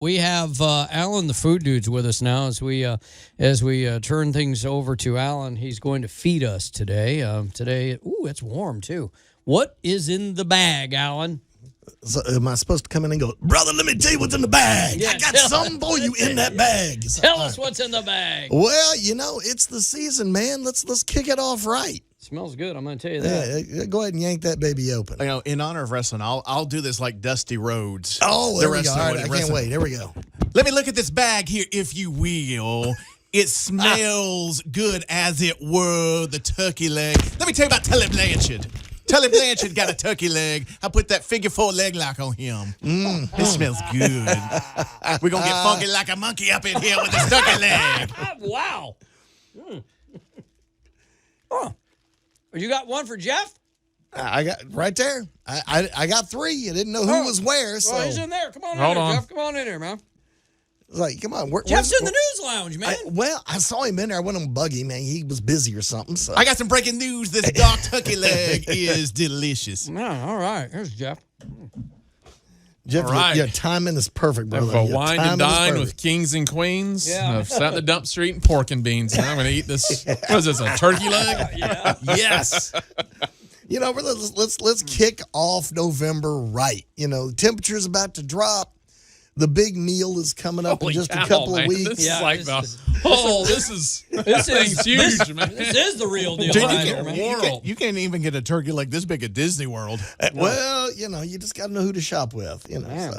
We have Allan, the food dude's with us now as we turn things over to Allan. He's going to feed us today. It's warm too. What is in the bag, Allan? So am I supposed to come in and go, brother, let me tell you what's in the bag. Yeah, I got something for you in that bag. Tell us what's in the bag. Well, it's the season, man. Let's kick it off right. Smells good, I'm going to tell you that. Yeah, go ahead and yank that baby open. In honor of wrestling, I'll do this like Dusty Rhodes. Oh, there we go. All right, I can't wait. There we go. Let me look at this bag here, if you will. It smells good as it were the turkey leg. Let me tell you about Tully Blanchard. Tully Blanchard got a turkey leg. I put that figure 4 leg lock on him. It smells good. We're going to get funky like a monkey up in here with this turkey leg. Wow. Oh. You got one for Jeff? I got right there. I got 3. I didn't know who was where. So he's in there. Come on in there, Jeff. Come on in here, man. Like, come on. Jeff's in the news lounge, man. I saw him in there. I went on buggy, man. He was busy or something. So I got some breaking news. This dark turkey leg is delicious. All right. Here's Jeff. Jeff, all right. Your timing is perfect, brother. Have a wine and dine with kings and queens. Yeah. I've sat in the dumpster eating pork and beans. And I'm going to eat this. What is this, a turkey leg? Yeah. Yes. Let's kick off November right. The temperature's about to drop. The big meal is coming up in just a couple of weeks. This is like this thing's huge, man. This is the real deal. You can't even get a turkey like this big at Disney World. Well, you just got to know who to shop with. So.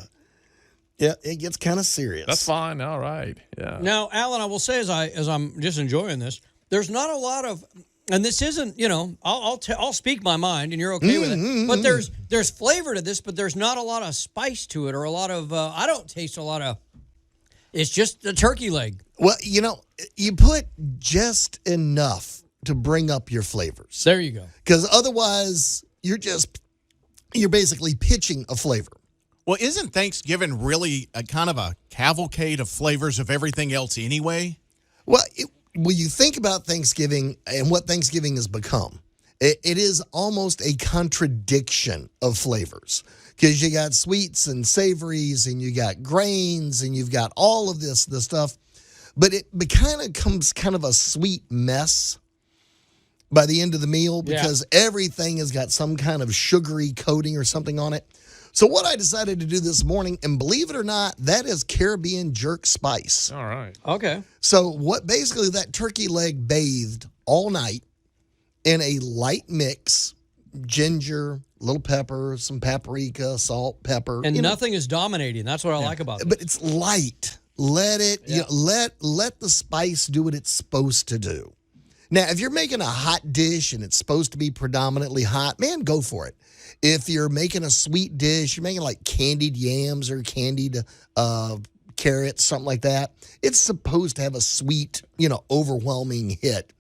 Yeah, it gets kind of serious. That's fine. All right. Yeah. Now, Allan, I will say as I'm just enjoying this, there's not a lot of. And this isn't, I'll speak my mind, and you're okay with it. But there's flavor to this, but there's not a lot of spice to it, or a lot of. I don't taste a lot of. It's just a turkey leg. Well, you put just enough to bring up your flavors. There you go. Because otherwise, you're basically pitching a flavor. Well, isn't Thanksgiving really a kind of a cavalcade of flavors of everything else anyway? Well, when you think about Thanksgiving and what Thanksgiving has become, it is almost a contradiction of flavors because you got sweets and savories and you got grains and you've got all of this stuff, but it kind of becomes kind of a sweet mess by the end of the meal because everything has got some kind of sugary coating or something on it. So what I decided to do this morning, and believe it or not, that is Caribbean jerk spice. All right. Okay. So what basically that turkey leg bathed all night in a light mix, ginger, little pepper, some paprika, salt, pepper. And nothing is dominating. That's what I like about it. But it's light. Let it, let the spice do what it's supposed to do. Now, if you're making a hot dish and it's supposed to be predominantly hot, man, go for it. If you're making a sweet dish, you're making like candied yams or candied carrots, something like that, it's supposed to have a sweet, overwhelming hit.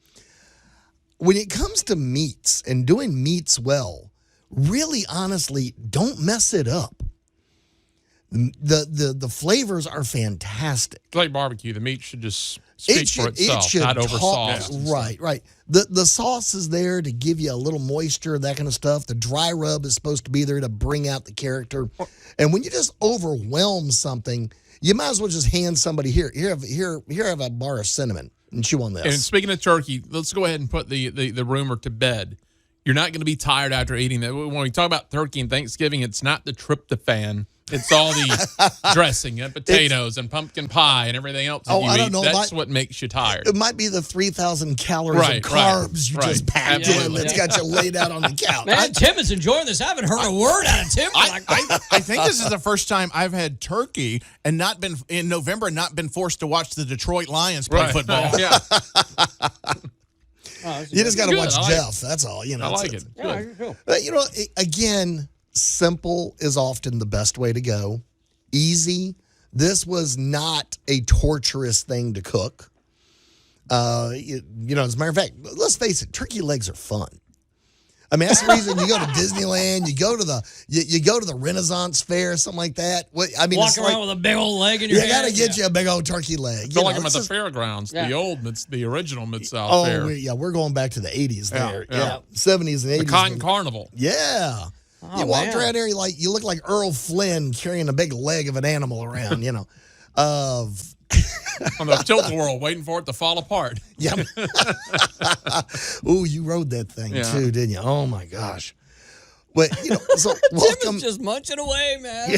When it comes to meats and doing meats well, really, honestly, don't mess it up. The flavors are fantastic. It's like barbecue. The meat should just speak for itself, not over sauce. Right. The sauce is there to give you a little moisture, that kind of stuff. The dry rub is supposed to be there to bring out the character. And when you just overwhelm something, you might as well just hand somebody here have a bar of cinnamon and chew on this. And speaking of turkey, let's go ahead and put the rumor to bed. You're not going to be tired after eating that. When we talk about turkey and Thanksgiving, it's not the tryptophan. It's all the dressing and potatoes and pumpkin pie and everything else that you I don't eat. know. That's what makes you tired. It might be the 3,000 calories of carbs you just packed in that's got you laid out on the couch. Man, Tim is enjoying this. I haven't heard a word out of Tim. I think this is the first time I've had turkey and not been in November and not been forced to watch the Detroit Lions play football. Yeah. You just got to watch I like Jeff. That's all. I like it. Yeah, cool. But, again, simple is often the best way to go. Easy. This was not a torturous thing to cook. As a matter of fact, let's face it, turkey legs are fun. I mean, that's the reason you go to Disneyland, you go to the Renaissance Fair, something like that. Walk around with a big old leg in your hand. You got to get you a big old turkey leg. I feel like I'm at the fairgrounds, the original Mid-South Fair. We're going back to the 80s there. Yeah. 70s and 80s. The Cotton Carnival. Yeah. You walked around there, you look like Earl Flynn carrying a big leg of an animal around, of On the tilt-a-whirl, waiting for it to fall apart. yeah. Ooh, you rode that thing Yeah. too, didn't you? Oh my gosh. But so Tim welcome. is just munching away, man.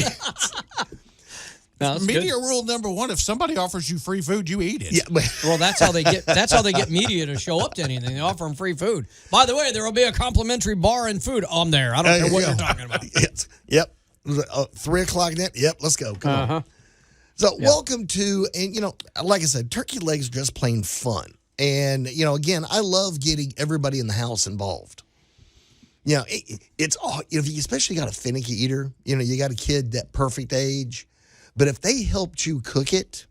No, that's good. Media rule number 1: if somebody offers you free food, you eat it. Yeah, but Well, that's how they get media to show up to anything. They offer them free food. By the way, there will be a complimentary bar and food on there. I don't care what you're talking about. Yep. 3 o'clock net. Yep. Let's go. Come on. So welcome to, and like I said, turkey legs are just plain fun. And, again, I love getting everybody in the house involved. It's all, if you especially got a finicky eater, you got a kid that perfect age. But if they helped you cook it,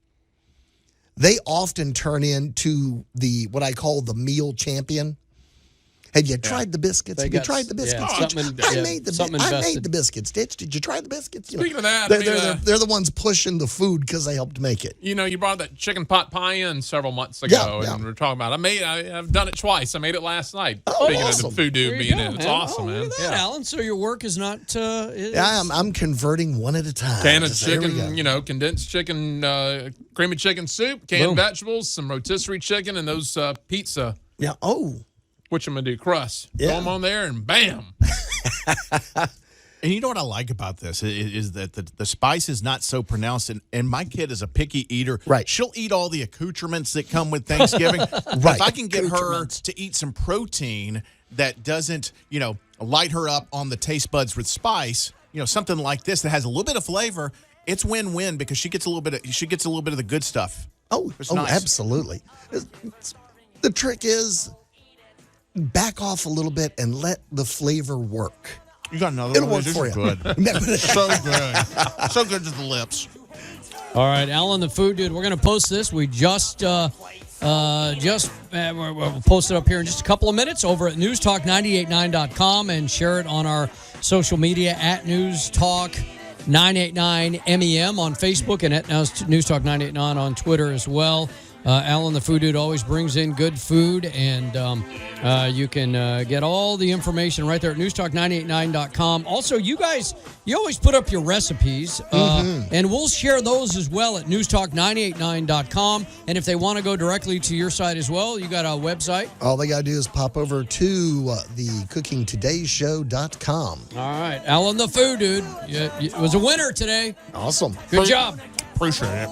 they often turn into what I call the meal champion. Have you tried the biscuits? Have you tried the biscuits? I made the biscuits. Did you try the biscuits? Speaking of that, they're the ones pushing the food because they helped make it. you brought that chicken pot pie in several months ago, and we're talking about. I've done it twice. I made it last night. Oh, Speaking awesome. of the food dude being in, it's awesome, man. Look at that, Alan. So your work is not. I'm converting one at a time. Can of Just there we chicken, go. Condensed chicken, creamy chicken soup, canned vegetables, some rotisserie chicken, and those pizza. Yeah. Oh. Whatchamado crust. Yeah. Throw them on there, and bam. And you know what I like about this is that the spice is not so pronounced. And my kid is a picky eater. Right. She'll eat all the accoutrements that come with Thanksgiving. Right. If I can get her to eat some protein that doesn't, light her up on the taste buds with spice, something like this that has a little bit of flavor, it's win-win because she gets a little bit of the good stuff. Nice. Nice. Absolutely. The trick is back off a little bit and let the flavor work. You got another It'll one? work This for is you. Good. So good. So good to the lips. All right, Alan, the food dude. We're going to post this. We we'll post it up here in just a couple of minutes over at newstalk989.com and share it on our social media at newstalk989MEM on Facebook and at newstalk989 on Twitter as well. Alan, the food dude, always brings in good food, and you can get all the information right there at newstalk989.com. Also, you guys, you always put up your recipes, and we'll share those as well at newstalk989.com. And if they want to go directly to your site as well, you got a website? All they got to do is pop over to the cookingtodayshow.com. All right, Alan, the food dude, it was a winner today. Awesome. Good job. Appreciate it.